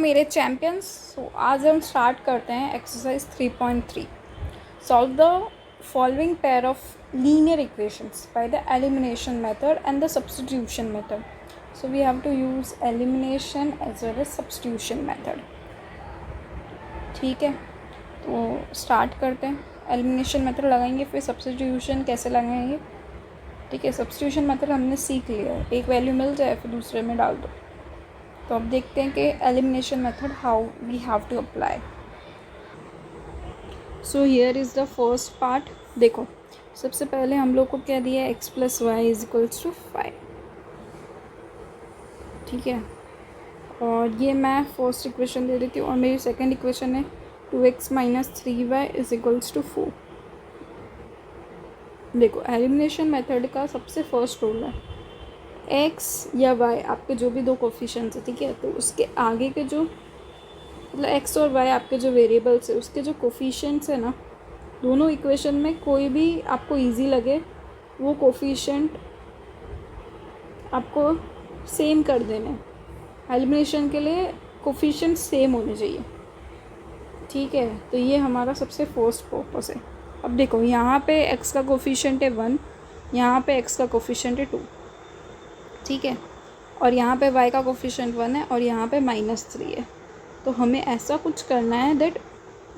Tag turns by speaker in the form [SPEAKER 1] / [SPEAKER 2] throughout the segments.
[SPEAKER 1] मेरे चैम्पियंस। आज हम स्टार्ट करते हैं exercise 3.3। Solve the following pair of linear equations by the elimination method and the substitution method. So we have to use elimination as well as substitution method. ठीक है, तो start करते हैं। एलिमिनेशन मेथड लगाएंगे, फिर substitution कैसे लगाएंगे। ठीक है, सब्स्टिट्यूशन मेथड हमने सीख लिया है, एक वैल्यू मिल जाए फिर दूसरे में डाल दो। तो अब देखते हैं कि elimination method how we have to apply. So here is the first part. देखो, सबसे पहले हम लोग को क्या दिया है, x plus y is equals to 5। ठीक है, और ये मैं फर्स्ट इक्वेशन दे देती हूँ, और मेरी सेकंड इक्वेशन है 2x minus 3y is equals to 4। देखो, एलिमिनेशन मेथड का सबसे फर्स्ट रूल है x या y आपके जो भी दो कोफिशिएंट्स है, ठीक है, तो उसके आगे के जो मतलब x और y आपके जो वेरिएबल्स है उसके जो कोफिशिएंट्स है ना, दोनों इक्वेशन में कोई भी आपको इजी लगे वो कोफिशिएंट आपको सेम कर देने। एलिमिनेशन के लिए कोफिशिएंट सेम होने चाहिए। ठीक है, तो ये हमारा सबसे फर्स्ट पर्पस है। अब देखो, यहाँ पे x का कोफिशिएंट है 1, यहाँ पे x का कोफिशिएंट है 2। ठीक है, और यहाँ पे y का कोफिशिएंट 1 है और यहाँ पे -3 है। तो हमें ऐसा कुछ करना है दैट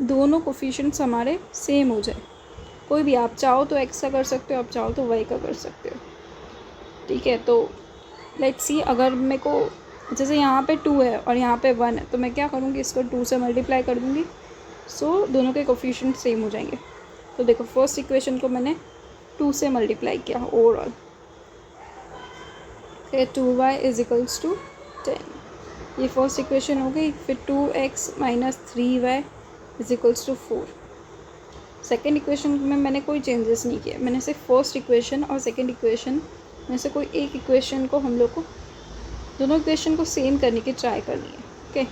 [SPEAKER 1] दोनों कोफिशिएंट्स हमारे सेम हो जाए। कोई भी, आप चाहो तो x का कर सकते हो, आप चाहो तो y का कर सकते हो। ठीक है, तो लेट्स सी, अगर मेरे को जैसे यहाँ पे 2 है और यहाँ पे 1 है, तो मैं क्या करूँगी, इसको 2 से मल्टीप्लाई कर दूँगी। सो दोनों के कोफिशिएंट सेम हो जाएंगे। तो देखो, फर्स्ट इक्वेशन को मैंने 2 से मल्टीप्लाई किया overall. 2y is equals to 10। ये फर्स्ट इक्वेशन हो गई। फिर 2x minus 3y is equals to 4। Second equation में मैंने कोई चेंजेस नहीं किया, मैंने सिर्फ फर्स्ट इक्वेशन और सेकेंड इक्वेशन में से कोई एक इक्वेशन को हम लोग को, दोनों इक्वेशन को सेम करने की ट्राई करनी है। ओके,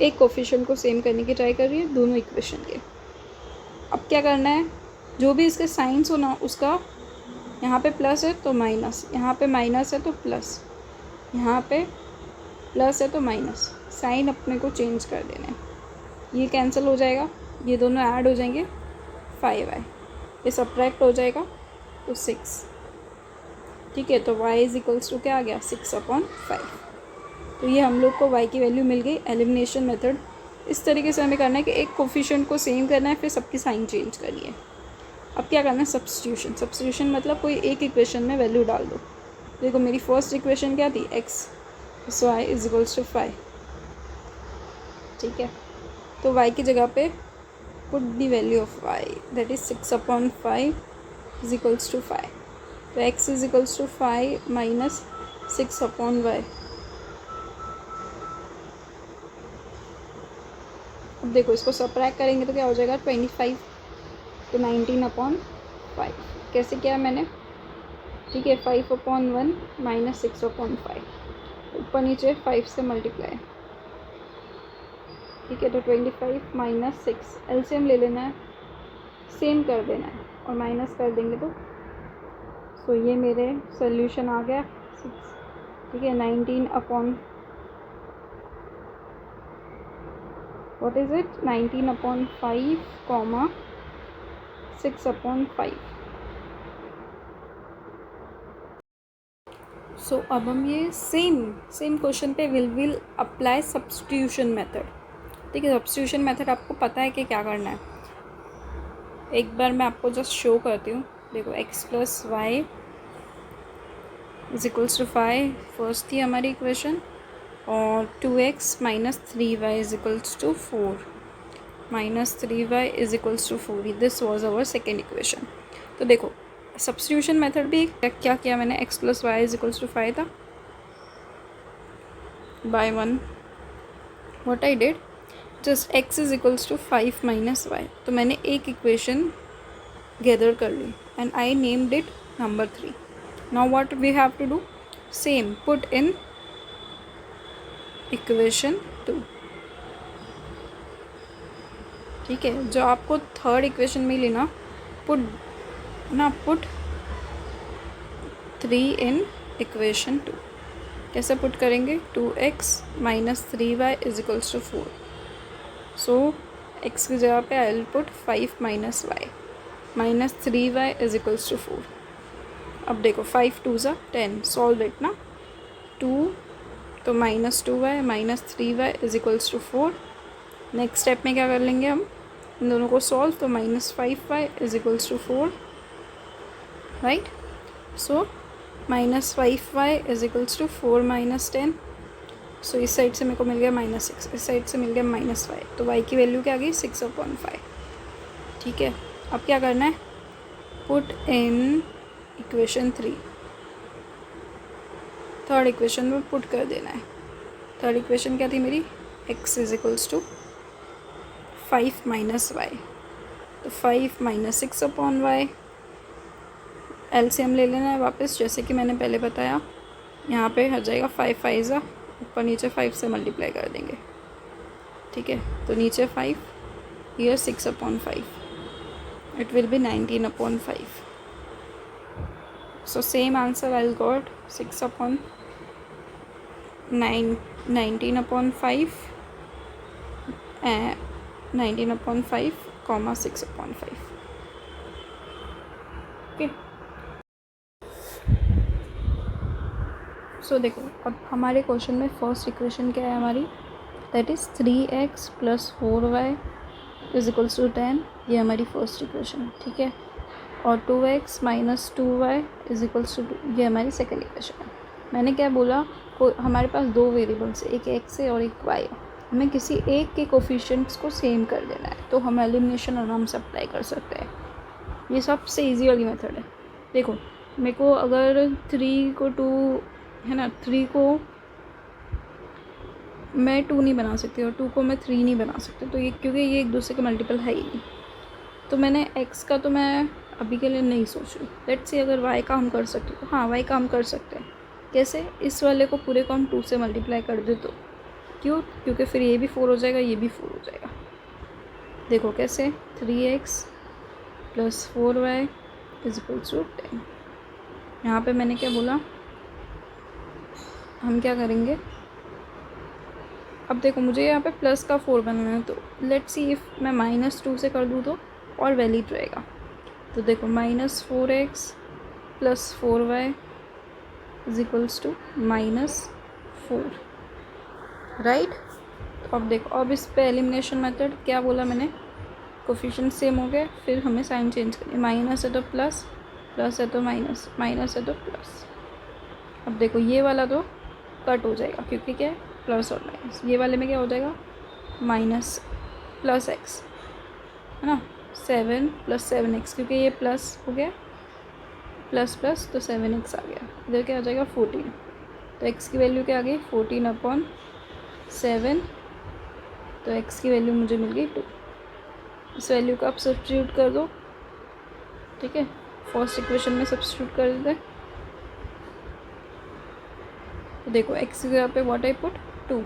[SPEAKER 1] एक कोफिशिएंट को सेम करने की ट्राई कर रही है दोनों इक्वेशन के। अब क्या करना है, जो भी इसके साइंस हो ना, उसका यहाँ पे प्लस है तो माइनस, यहाँ पे माइनस है तो प्लस, यहाँ पे प्लस है तो माइनस, साइन अपने को चेंज कर देना है। ये कैंसिल हो जाएगा, ये दोनों ऐड हो जाएंगे 5y, ये सब्ट्रैक्ट हो जाएगा तो 6। ठीक है, तो y इज इक्वल्स टू क्या आ गया, 6/5। तो ये हम लोग को y की वैल्यू मिल गई। एलिमिनेशन मेथड इस तरीके से हमें करना है कि एक कोफिशिएंट को सेम करना है, फिर सबकी साइन चेंज करनी है। अब क्या करना है, सब्स्टिट्यूशन। सब्स्टिट्यूशन मतलब कोई एक इक्वेशन में वैल्यू डाल दो। देखो, मेरी फर्स्ट इक्वेशन क्या थी, x plus y is equals to 5। ठीक है, तो y की जगह पे put the value of y, that is 6/5 is equals to 5। तो x is equals to 5 minus 6/y। अब देखो, इसको सब्ट्रैक्ट करेंगे तो क्या हो जाएगा, 25। तो 19/5 कैसे किया मैंने। ठीक है, 5/1 माइनस 6/5, ऊपर नीचे 5 से मल्टीप्लाई। ठीक है, तो 25 माइनस 6, एलसीएम ले लेना है, सेम कर देना है और माइनस कर देंगे तो सो ये मेरे सोल्यूशन आ गया 6। ठीक है, 19 what is it, 19/5 कॉमा 6/5। सो अब हम ये सेम क्वेश्चन पे विल अप्लाई सब्स्टिट्यूशन मेथड। ठीक है, सब्स्टिट्यूशन मेथड आपको पता है कि क्या करना है। एक बार मैं आपको जस्ट शो करती हूँ। देखो, x plus y is equals to 5 first थी हमारी इक्वेशन, और 2x minus 3y is equals to 4, minus 3y is equals to 4। This was our second equation. तो देखो, सब्स्टिट्यूशन मेथड भी क्या किया मैंने, x plus y is equals to 5 था, by 1 what I did, just x is equals to 5 minus y। तो मैंने एक इक्वेशन गैदर कर ली and I named it number 3। Now what we have to do, same put in equation 2। ठीक है, जो आपको थर्ड इक्वेशन में लेना, पुट 3 इन इक्वेशन 2। कैसे पुट करेंगे, 2x minus 3y is equals to 4. So x की जगह पे I will put 5 minus y minus 3y is equals to 4. अब देखो 5 2 ज़ा 10, सॉल्व इट ना. 2 तो minus 2y minus 3y is equals to 4. Next step में क्या कर लेंगे हम, इन दोनों को सॉल्व, तो minus 5y is equals to 4, right. So minus 5y is equals to 4 minus 10. So इस साइड से मेरे को मिल गया -6, इस साइड से मिल गया -5. तो y की वैल्यू क्या आ गई, 6/5. ठीक है. अब क्या करना है, put in equation 3. Third equation में पुट कर देना है. थर्ड इक्वेशन क्या थी मेरी, x is equals to 5 minus y. तो 5 माइनस 6/y. एलसीएम ले लेना है वापस, जैसे कि मैंने पहले बताया. यहाँ पे हो जाएगा 5 5 ऊपर नीचे 5 से मल्टीप्लाई कर देंगे. ठीक है. तो नीचे 5, here 6/5. It will be 19/5. So same answer I got 19/5 19/5, 6/5. Okay. So देखो अब हमारे क्वेश्चन में फर्स्ट इक्वेशन क्या है हमारी, that is 3x plus 4y is equals to 10. ये हमारी फर्स्ट इक्वेशन. ठीक है. और 2x minus 2y is equals to 2, ये हमारी सेकेंड इक्वेशन है. मैंने क्या बोला, हमारे पास दो वेरिएबल्स है, एक x है और एक y है. हमें किसी एक के कोफिशिएंट्स को सेम कर देना है, तो हम एलिमिनेशन आराम से अप्लाई कर सकते हैं. ये सबसे ईजी वाली मेथड है. देखो मेरे को अगर 3 को 2 है ना, 3 को मैं 2 नहीं बना सकती और 2 को मैं 3 नहीं बना सकती, तो ये क्योंकि ये एक दूसरे का मल्टीपल है ही नहीं. तो मैंने x का तो मैं अभी के लिए नहीं सोच रही. लेट्स सी अगर y का हम कर सकते तो हाँ y का हम कर सकते हैं. कैसे, इस वाले को पूरे को हम 2 से मल्टीप्लाई कर दे तो. क्यों, क्योंकि फिर ये भी 4 हो जाएगा, ये भी 4 हो जाएगा. देखो कैसे, 3x plus 4y is equals to 10. यहाँ पे मैंने क्या बोला, हम क्या करेंगे, अब देखो मुझे यहाँ पे प्लस का 4 बनाना है, तो लेट्स सी इफ़ मैं -2 से कर दूँ तो और वैलिड रहेगा. तो देखो -4x plus 4y is equals to -4, right. तो अब देखो, अब इस पे एलिमिनेशन मेथड क्या बोला मैंने, कोफिशिएंट सेम हो गए, फिर हमें साइन चेंज करनी, माइनस है तो प्लस, प्लस है तो माइनस, माइनस है तो प्लस. अब देखो ये वाला तो कट हो जाएगा क्योंकि क्या है, प्लस और माइनस. ये वाले में क्या हो जाएगा, माइनस प्लस x है ना, 7 प्लस 7x, क्योंकि ये प्लस हो गया, प्लस प्लस तो 7x आ गया. इधर क्या आ जाएगा 14. तो x की वैल्यू क्या आ गई, 14/7. तो x की वैल्यू मुझे मिल गई 2. इस वैल्यू को आप सब्स्टिट्यूट कर दो. ठीक है. फर्स्ट इक्वेशन में सब्स्टिट्यूट कर देते हैं. तो देखो x की जगह पे what I put, 2.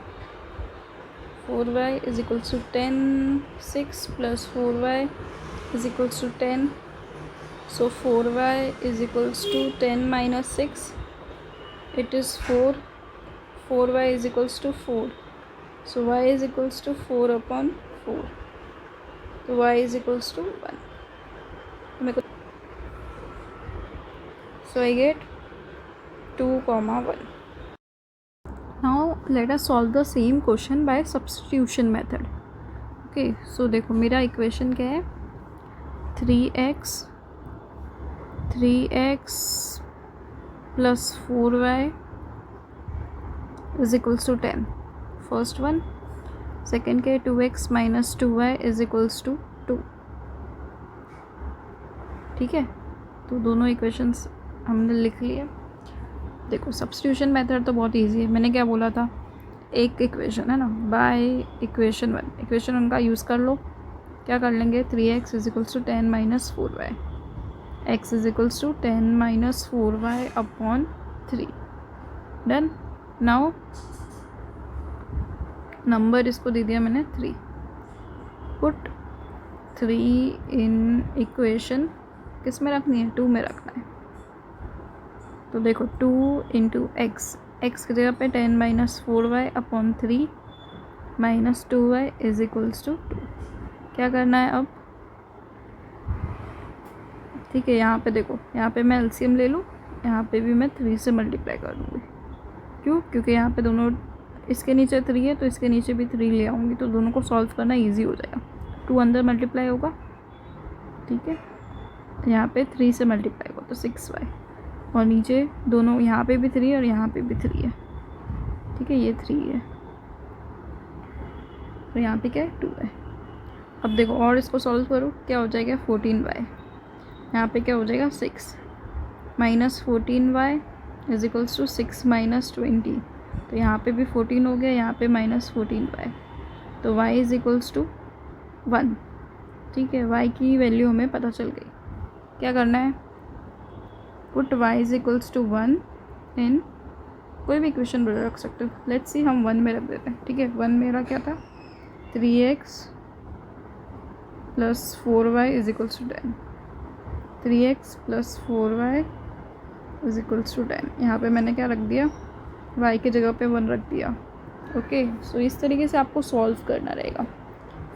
[SPEAKER 1] 4y is equals to 10. 6 plus 4y is equals to 10. So 4y is equals to 10 minus 6, it is 4. 4y is equals to 4. So y is equals to 4/4. तो y is equals to 1. मेरे को so I get 2,1. Now let us solve the same question by substitution method. Okay, so देखो मेरा equation क्या है, 3x plus 4y is equals to 10. First one. Second क्या है, 2x minus 2y is equals to 2. ठीक है. तो दोनों इक्वेशंस हमने लिख लिए. देखो सब्स्टिट्यूशन मेथड तो बहुत इजी है. मैंने क्या बोला था, एक इक्वेशन है ना, बाय इक्वेशन 1. इक्वेशन 1 का यूज़ कर लो. क्या कर लेंगे, 3x is equals to 10 minus 4y. x is equals to 10 minus 4y upon 3. Done. Now number इसको दे दिया मैंने 3. पुट 3 इन इक्वेशन, किस में रखनी है, 2 में रखना है. तो देखो 2 इंटू एक्स एक्स की जगह पे 10 minus 4y upon 3 minus 2y is equals to 2। क्या करना है अब? ठीक है, यहाँ पे देखो, यहाँ पे मैं एलसीएम ले लूँ, यहाँ पे भी मैं 3 से मल्टीप्लाई कर दूँगी। क्यों? क्योंकि यहाँ पे दोनों, इसके नीचे 3 है तो इसके नीचे भी 3 ले आऊँगी, तो दोनों को सॉल्व करना ईजी हो जाएगा। 2 अंदर मल्टीप्लाई होगा, ठीक है, यहाँ पे 3 से मल्टीप्लाई होगा तो 6y, और नीचे दोनों, यहाँ पे भी 3 और यहाँ पे भी 3 है, ठीक है, ये 3 है और यहाँ पे क्या है 2 है। अब देखो और इसको सॉल्व करो, क्या हो जाएगा 14y, यहाँ पे क्या हो जाएगा 6 minus 14y is equals to 6 minus 20, तो यहाँ पे भी 14 हो गया, यहाँ पे माइनस 14y, तो y इज इक्वल्स टू 1। ठीक है, y की वैल्यू हमें पता चल गई। क्या करना है? Put y is equals to 1 in, कोई भी इक्वेशन रख सकते हो, लेट्स सी हम 1 में रख देते हैं। ठीक है, 1 मेरा क्या था 3x plus 4y is equals to 10, 3x plus 4y is equals to 10। यहाँ पे मैंने क्या रख दिया, y की जगह पे 1 रख दिया। ओके, सो इस तरीके से आपको सॉल्व करना रहेगा।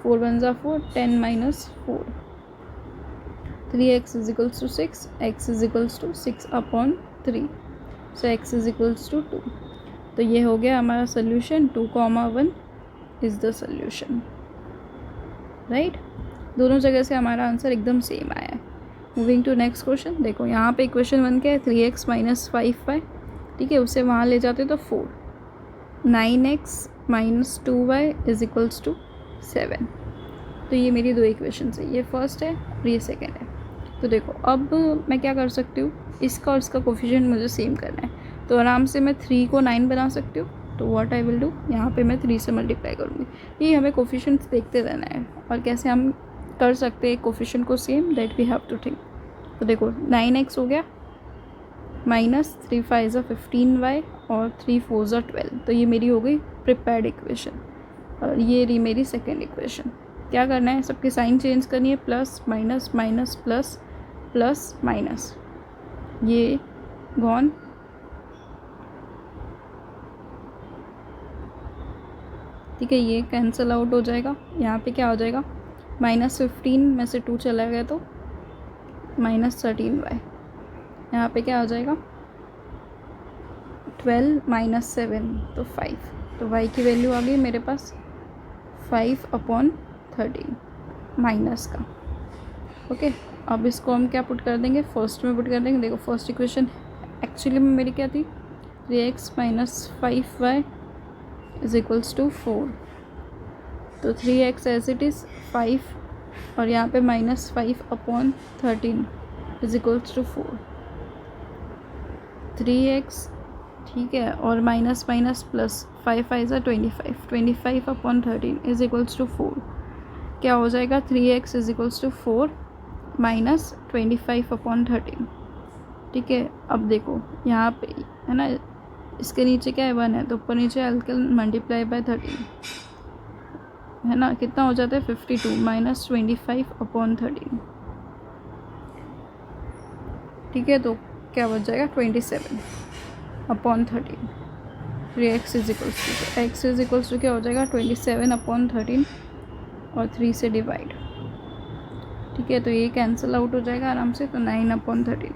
[SPEAKER 1] 4 1 ज़ा 4, 10 minus 4, 3x is equals to 6, x is equals to 6 upon 3, so x is equals to 2। तो ये हो गया हमारा solution, 2,1 is the solution, right. दोनों जगह से हमारा आंसर एकदम सेम आया है। Moving to next question. देखो यहाँ पे इक्वेशन 1 क्या है, 3x माइनस 5y, ठीक है, उसे वहाँ ले जाते तो 4, 9x minus 2y is equals to 7। तो ये मेरी दो इक्वेशन है, ये फर्स्ट है और ये सेकेंड है। तो देखो अब मैं क्या कर सकती हूँ, इसका और इसका कोफिशिएंट मुझे सेम करना है, तो आराम से मैं 3 को 9 बना सकती हूँ। तो व्हाट आई विल डू, यहाँ पे मैं 3 से मल्टीप्लाई करूँगी। ये हमें कोफिशिएंट्स देखते रहना है, और कैसे हम कर सकते हैं कोफिशिएंट को same, that we have to think. तो देखो 9x हो गया माइनस 3 5 ज़ा 15y और 3 4 ज़ा 12, तो ये मेरी हो गई प्रिपेयर्ड इक्वेशन। और ये रही मेरी सेकेंड इक्वेशन। क्या करना है, सबकी साइन चेंज करनी है, plus minus minus plus plus minus, ये गॉन, ठीक है, ये कैंसिल आउट हो जाएगा। यहाँ पे क्या हो जाएगा, माइनस 15 में से 2 चला गया तो माइनस 13y। यहाँ पे क्या हो जाएगा 12 माइनस 7 तो 5, तो y की वैल्यू आ गई मेरे पास 5 अपॉन 13 माइनस का। ओके, अब इसको हम क्या पुट कर देंगे, फर्स्ट में पुट कर देंगे। देखो फर्स्ट इक्वेशन एक्चुअली में मेरी क्या थी, 3x minus 5y is equals to 4, तो 3x एज इट इज़ 5 और यहाँ पे minus 5 upon 13 is equals to 4, 3x, ठीक है, और माइनस माइनस प्लस 5 5 ज़ा 25, 25 अपॉन 13 इज इक्वल्स टू 4। क्या हो जाएगा 3x is equals to 4 minus 25 upon 13। ठीक है, अब देखो यहाँ पे है ना, इसके नीचे क्या है 1 है, तो ऊपर नीचे हल्के मल्टीप्लाई बाय 13 है ना, कितना हो जाता है 52 माइनस 25 अपॉन 13। ठीक है, तो क्या बच जाएगा 27 upon 13। 3x is equals to, x is equals to क्या हो जाएगा 27 अपॉन 13 और 3 से डिवाइड। ठीक है, तो ये कैंसिल आउट हो जाएगा आराम से, तो 9 अपॉन 13।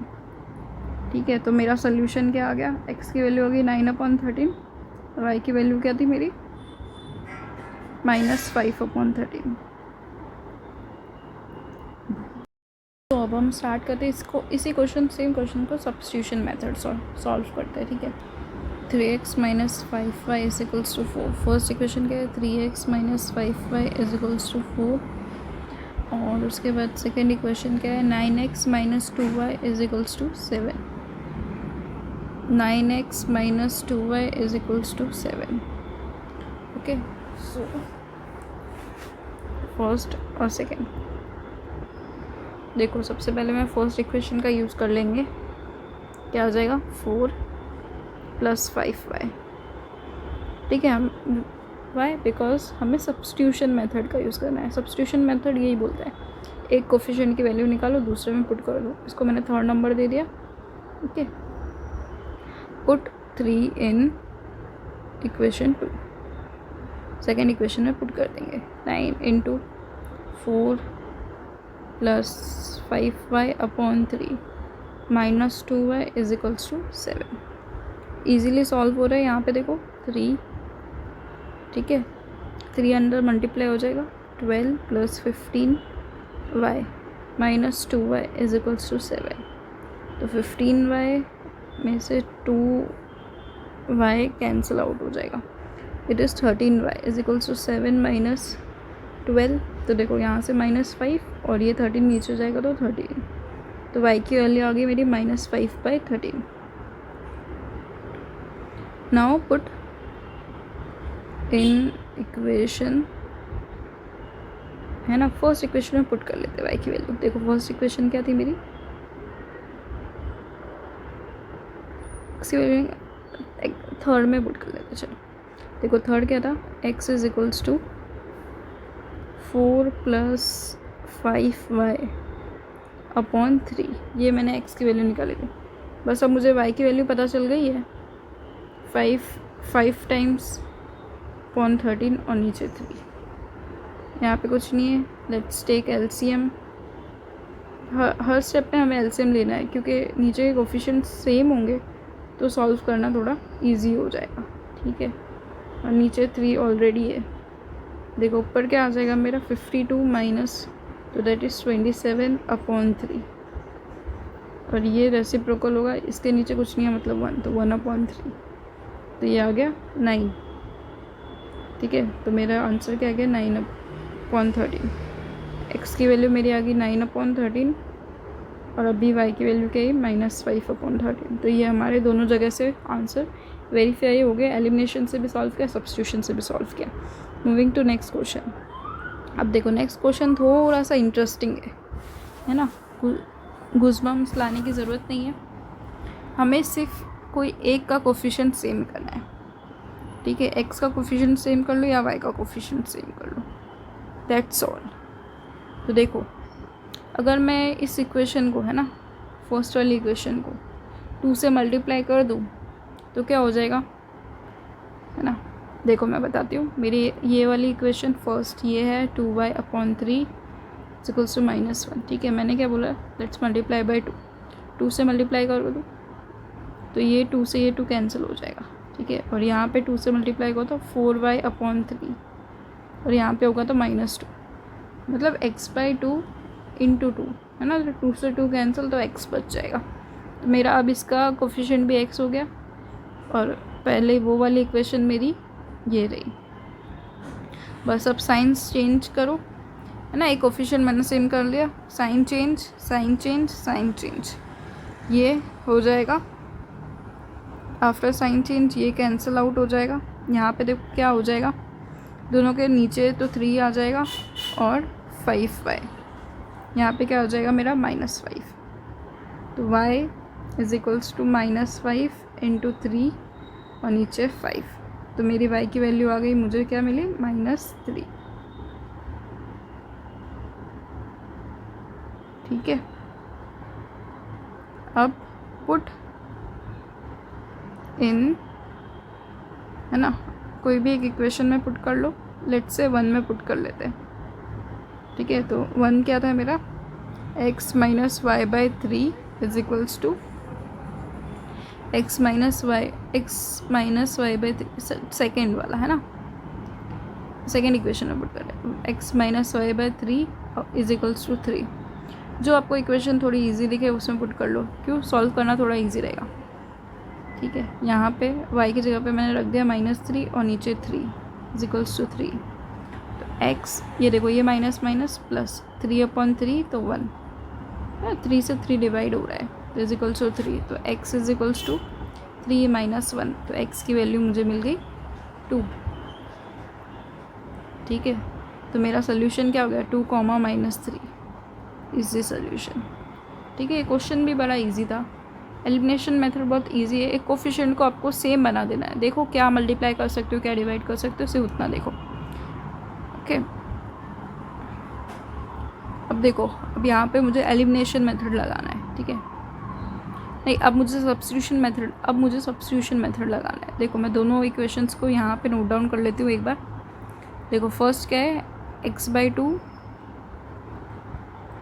[SPEAKER 1] ठीक है, तो मेरा सोल्यूशन क्या आ गया, x की वैल्यू होगी 9 अपॉन 13 और y की वैल्यू क्या थी मेरी माइनस 5 अपॉन 13। तो अब हम स्टार्ट करते हैं इसको, इसी क्वेश्चन सेम क्वेश्चन को सब्स्टिट्यूशन मेथड सॉल्व करते हैं। ठीक है, 3x minus 5y is equals to 4। First equation क्या है, 3x minus 5y is equals to 4, और उसके बाद सेकेंड इक्वेशन क्या है, 9x minus 2y is equals to 7, 9x minus 2y is equals to 7। Okay, so first और second, देखो सबसे पहले मैं फर्स्ट इक्वेशन का यूज़ कर लेंगे। क्या हो जाएगा 4 प्लस 5y। ठीक है, हम वाई, बिकॉज हमें सब्स्टिट्यूशन मेथड का यूज़ करना है। सब्स्टिट्यूशन मेथड यही बोलता है, एक कोफिशिएंट की वैल्यू निकालो, दूसरे में पुट कर दो। इसको मैंने थर्ड नंबर दे दिया। Okay, put 3 in equation 2, second equation में पुट कर देंगे. 9 into 4 plus 5y upon 3 minus 2y is equals to 7. Easily solve हो रहा है. यहाँ पे देखो 3, ठीक है, 3 अंदर मल्टीप्लाई हो जाएगा. 12 plus 15y minus 2y is equals to 7. तो 15y में से 2y कैंसिल आउट हो जाएगा. It is 13y is equals to 7 minus 12. तो देखो यहाँ से -5 और ये 13 नीचे हो जाएगा तो 13. तो y की वैल्यू आ गई मेरी -5/13. नाउ पुट इन इक्वेशन, है ना, फर्स्ट इक्वेशन में पुट कर लेते हैं y की वैल्यू. देखो फर्स्ट इक्वेशन क्या थी मेरी, थर्ड में पुट कर लेते. चलो देखो थर्ड क्या था, x is equals to 4 plus 5y upon 3. ये मैंने x की वैल्यू निकाली थी. बस अब मुझे y की वैल्यू पता चल गई है. 5 टाइम्स अपॉन 13 और नीचे 3. यहाँ पे कुछ नहीं है. Let's take LCM. हर स्टेप पे हमें एलसीएम लेना है क्योंकि नीचे के कोफिशिएंट सेम होंगे तो सॉल्व करना थोड़ा इजी हो जाएगा. ठीक है, और नीचे 3 ऑलरेडी है. देखो ऊपर क्या आ जाएगा मेरा 52 माइनस, तो दैट इज़ 27 अपॉन 3. और ये रेसिप्रोकल होगा, इसके नीचे कुछ नहीं है मतलब 1, तो 1/3. तो ये आ गया 9. ठीक है, तो मेरा आंसर क्या आ गया 9/13. x की वैल्यू मेरी आ गई 9/13 और अभी y की वैल्यू क्या है -5/13. तो ये हमारे दोनों जगह से आंसर वेरीफाई हो गया. एलिमिनेशन से भी सॉल्व किया, सब्स्टिट्यूशन से भी सॉल्व किया. Moving to next question. अब देखो नेक्स्ट क्वेश्चन थोड़ा सा इंटरेस्टिंग है ना. गूज़बम्स लाने की ज़रूरत नहीं है, हमें सिर्फ कोई एक का कोफिशिएंट सेम करना है. ठीक है, x का कोफिशिएंट सेम कर लो या y का कोफिशिएंट सेम कर लो, दैट्स ऑल. तो देखो अगर मैं इस इक्वेशन को, है ना, फर्स्ट वाली इक्वेशन को 2 से मल्टीप्लाई कर दूँ तो क्या हो जाएगा, है ना. देखो मैं बताती हूँ. मेरी ये वाली इक्वेशन फर्स्ट ये है 2y/3 इक्वल्स टू -1. ठीक है, मैंने क्या बोला, लेट्स मल्टीप्लाई बाय 2. 2 से मल्टीप्लाई कर दो तो ये 2 से ये 2 कैंसिल हो जाएगा. ठीक है, और यहाँ पे 2 से मल्टीप्लाई करो तो 4y/3 और यहाँ पे होगा तो -2, मतलब x/2 इंटू 2, है ना. 2 से 2 कैंसिल तो x बच जाएगा. तो मेरा अब इसका कोफिशिएंट भी x हो गया और पहले वो वाली इक्वेशन मेरी ये रही. बस अब साइंस चेंज करो, है ना. एक कोफिशिएंट मैंने सेम कर लिया, sign change, sign change, sign change, ये हो जाएगा. आफ्टर साइन चेंज ये कैंसिल आउट हो जाएगा. यहाँ पे देखो क्या हो जाएगा, दोनों के नीचे तो 3 आ जाएगा और 5y. यहाँ पे क्या हो जाएगा मेरा -5. तो y is equals to -5 into 3 और नीचे 5. तो मेरी y की वैल्यू आ गई, मुझे क्या मिली -3. ठीक है, अब पुट इन, है ना, कोई भी एक इक्वेशन में पुट कर लो. लेट्स से 1 में पुट कर लेते हैं. ठीक है, तो 1 क्या था मेरा, x - y/3 is equals to x - y/3 second वाला, है ना, सेकेंड इक्वेशन में पुट कर रहे हैं. x - y/3 is equals to 3. जो आपको इक्वेशन थोड़ी इजी दिखे उसमें पुट कर लो, क्यों, सॉल्व करना थोड़ा इजी रहेगा. ठीक है, यहाँ पे y की जगह पे मैंने रख दिया -3 और नीचे 3 इज इक्वल्स टू 3. तो x, ये देखो ये माइनस माइनस प्लस 3/3 तो 1, 3 से 3 डिवाइड हो रहा है तो इज इक्वल्स टू 3. तो x इज इक्वल्स टू 3 - 1. तो x की वैल्यू मुझे मिल गई 2. ठीक है, तो मेरा सोल्यूशन क्या हो गया, 2, -3 इज द सोल्यूशन. ठीक है, ये क्वेश्चन भी बड़ा इजी था. एलिमिनेशन मेथड बहुत इजी है. एक कोफिशिएंट को आपको सेम बना देना है. देखो क्या मल्टीप्लाई कर सकते हो, क्या डिवाइड कर सकते हो, सिर्फ उतना देखो. ओके, अब देखो, अब यहाँ पे मुझे एलिमिनेशन मेथड लगाना है. ठीक है, नहीं, अब मुझे सब्स्टिट्यूशन मेथड लगाना है। देखो मैं दोनों इक्वेशंस को यहाँ पे नोट डाउन कर लेती हूँ एक बार। देखो फर्स्ट क्या है, x/2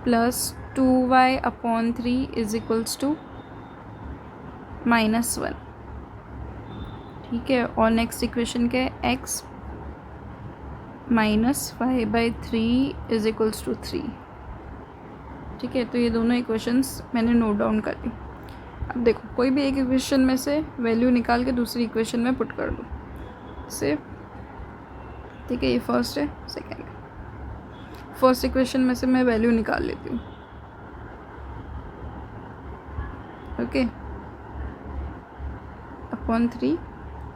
[SPEAKER 1] plus 2y/3 is equals to -1, ठीक है। और नेक्स्ट इक्वेशन क्या है, x - 5/3 इज इक्वल्स टू 3, ठीक है। तो ये दोनों इक्वेशंस मैंने नोट डाउन कर ली। अब देखो कोई भी एक इक्वेशन में से वैल्यू निकाल के दूसरी इक्वेशन में पुट कर दो से, ठीक है। ये फर्स्ट है, सेकेंड है। फर्स्ट इक्वेशन में से मैं वैल्यू निकाल लेती हूँ, okay. (3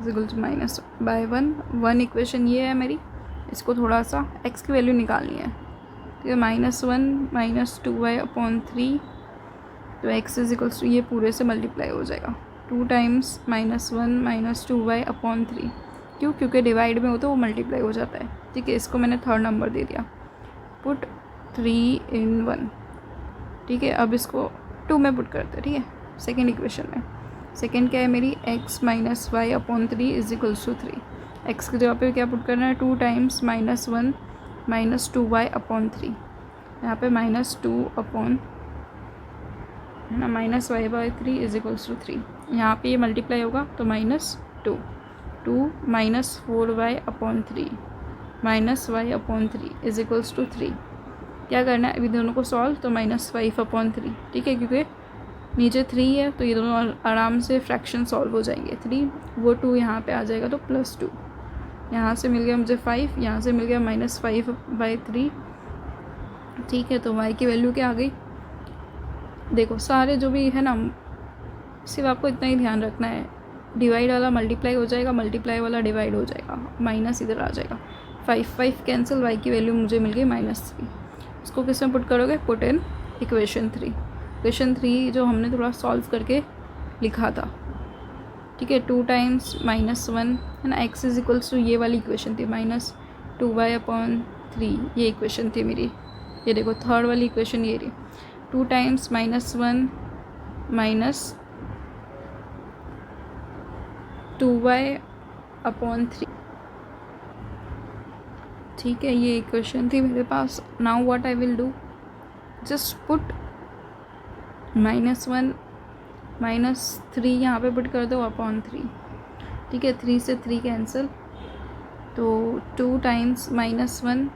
[SPEAKER 1] is equal to -1/1 equation ये है मेरी। इसको थोड़ा सा x की वैल्यू निकालनी है, ठीक है। -1 - 2y/3, तो x इज इक्वल्स टू ये पूरे से मल्टीप्लाई हो जाएगा 2 टाइम्स -1 - 2y/3। क्यों? क्योंकि डिवाइड में हो तो वो मल्टीप्लाई हो जाता है, ठीक है। इसको मैंने थर्ड नंबर दे दिया, पुट 3 in 1, ठीक है। अब इसको 2 में पुट करते हैं, ठीक है, सेकेंड इक्वेशन में। सेकेंड क्या है मेरी, x - y/3 is equals to 3। x की जगह पे क्या पुट करना है, 2 टाइम्स -1 - 2y/3, यहाँ पे -2 है ना, -y/3 इज इक्वल्स टू 3। यहाँ पे ये मल्टीप्लाई होगा तो -2 -4y/3 -y/3 is equals to 3। क्या करना है अभी दोनों को सॉल्व, तो -5/3, ठीक है। क्योंकि नीचे 3 है तो ये दोनों आराम से फ्रैक्शन सॉल्व हो जाएंगे। 3 वो 2 यहाँ पे आ जाएगा तो +2, यहाँ से मिल गया मुझे 5, यहाँ से मिल गया -5/3, ठीक है। तो y की वैल्यू क्या आ गई, देखो सारे जो भी है ना, सिर्फ आपको इतना ही ध्यान रखना है, डिवाइड वाला मल्टीप्लाई हो जाएगा, मल्टीप्लाई वाला डिवाइड हो जाएगा, माइनस इधर आ जाएगा, 5 कैंसिल, y की वैल्यू मुझे मिल गई -3। इसको किस में पुट करोगे, पुट इन इक्वेशन 3। इक्वेशन 3 जो हमने थोड़ा सॉल्व करके लिखा था, ठीक है। 2 टाइम्स -1 है ना, x इज इक्वल्स टू ये वाली इक्वेशन थी -2y/3, ये इक्वेशन थी मेरी। ये देखो थर्ड वाली इक्वेशन ये रही, 2 टाइम्स -1 - 2y/3, ठीक है। ये इक्वेशन थी मेरे पास। Now what I will do, just put -1 - 3 यहाँ पे पुट कर दो (3), ठीक है। 3 से 3 कैंसिल, तो 2 टाइम्स -1,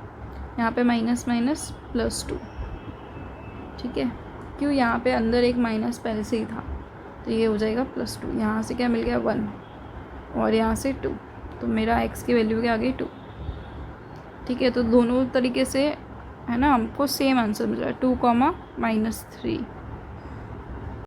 [SPEAKER 1] यहाँ पे माइनस +2, ठीक है। क्यों, यहाँ पे अंदर एक माइनस पहले से ही था तो ये हो जाएगा +2। यहाँ से क्या मिल गया 1 और यहाँ से 2, तो मेरा x की वैल्यू क्या आ गई 2, ठीक है। तो दोनों तरीके से है ना हमको सेम आंसर मिल रहा है, 2, -3।